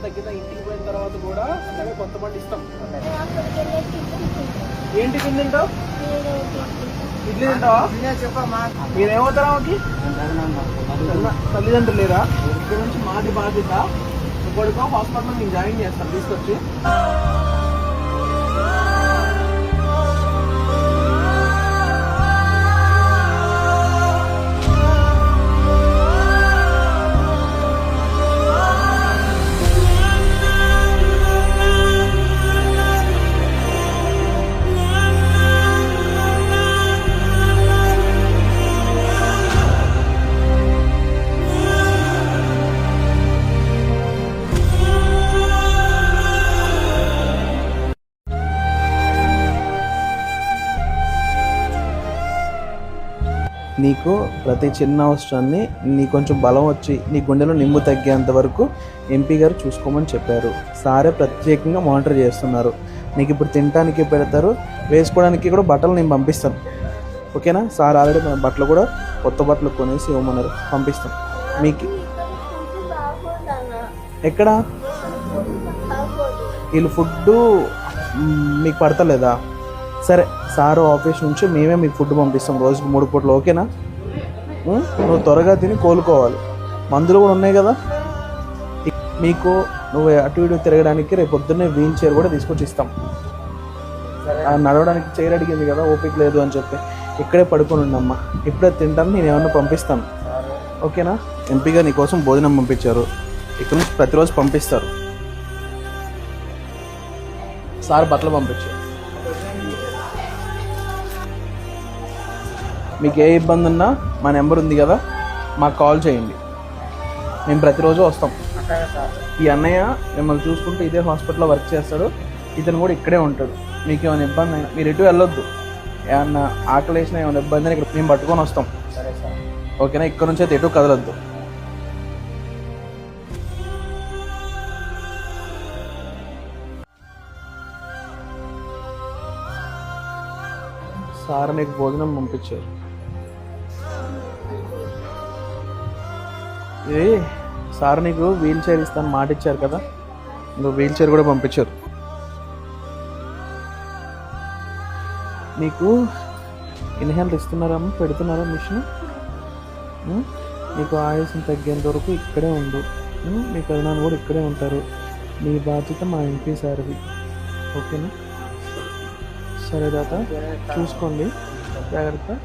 తగ్గిన ఇంటికి పోయిన తర్వాత కూడా అలాగే కొత్త బండి ఇస్తాం. ఏంటి టిఫిన్ తింటావు? ఇడ్లీ తింటావా? మీరేమవుతారా? తల్లిదండ్రులు లేరా? ఇక్కడి నుంచి మాది బాధ్యత. ఇప్పటికో హాస్పిటల్లో నేను జాయిన్ చేస్తాను తీసుకొచ్చి. నీకు ప్రతి చిన్న అవసరాన్ని నీ కొంచెం బలం వచ్చి నీ గుండెలో నిమ్ము తగ్గేంత వరకు ఎంపీ గారు చూసుకోమని చెప్పారు. సారే ప్రత్యేకంగా మానిటర్ చేస్తున్నారు. నీకు ఇప్పుడు తినడానికి పెడతారు, వేసుకోవడానికి కూడా బట్టలు నేను పంపిస్తాను. ఓకేనా? సార్ ఆల్రెడీ మన బట్టలు కూడా కొత్త బట్టలు కొనేసి ఇవ్వమన్నారు, పంపిస్తాం. మీకు ఎక్కడ వీళ్ళు ఫుడ్డు మీకు పడతలేదా? సరే, సారు ఆఫీస్ నుంచి మేమే మీకు ఫుడ్ పంపిస్తాం రోజుకి 3 పూటలు. ఓకేనా? నువ్వు త్వరగా తిని కోలుకోవాలి. మందులు కూడా ఉన్నాయి కదా మీకు. నువ్వు అటు ఇటు తిరగడానికి రేపు పొద్దున్నే వీల్ చైర్ కూడా తీసుకొచ్చి ఇస్తాం. నడవడానికి చైర్ అడిగింది కదా, ఓపిక లేదు అని చెప్పి ఇక్కడే పడుకొని ఉండమ్మా. ఇప్పుడే తింటాను, నేను ఏమన్నా పంపిస్తాను. ఓకేనా? ఎంపీగా నీకోసం భోజనం పంపించారు, ఇక్కడ నుంచి ప్రతిరోజు పంపిస్తారు. సార్ బట్టలు పంపించారు. మీకు ఏ ఇబ్బంది ఉన్నా మా నెంబర్ ఉంది కదా, మాకు కాల్ చేయండి. మేము ప్రతిరోజు వస్తాం. ఈ అన్నయ్య మిమ్మల్ని చూసుకుంటూ ఇదే హాస్పిటల్లో వర్క్ చేస్తాడు. ఇతను కూడా ఇక్కడే ఉంటాడు. మీకు ఏమైనా ఇబ్బంది అయినా మీరు ఎటు వెళ్ళొద్దు. ఏమన్నా ఆకలి వేసినా ఏమైనా ఇబ్బంది అయినా ఇక్కడ మేము పట్టుకొని వస్తాం. ఓకేనా? ఇక్కడ నుంచి అయితే ఎటు కదలొద్దు. సార్ నీకు భోజనం పంపించారు. సార్ నీకు వీల్ చైర్ ఇస్తాను మాట ఇచ్చారు కదా, నువ్వు వీల్ చైర్ కూడా పంపించారు. నీకు ఇన్హేలర్ ఇస్తున్నారమ్మా, పెడుతున్నారా మిషన్? నీకు ఆయాసం తగ్గేంత వరకు ఇక్కడే ఉండు. మీ కరుణాన్ని కూడా ఇక్కడే ఉంటారు. నీ బాధ్యత మా ఎంపీ సార్ది. ఓకేనా? సరే తాత, చూసుకోండి, జాగ్రత్త.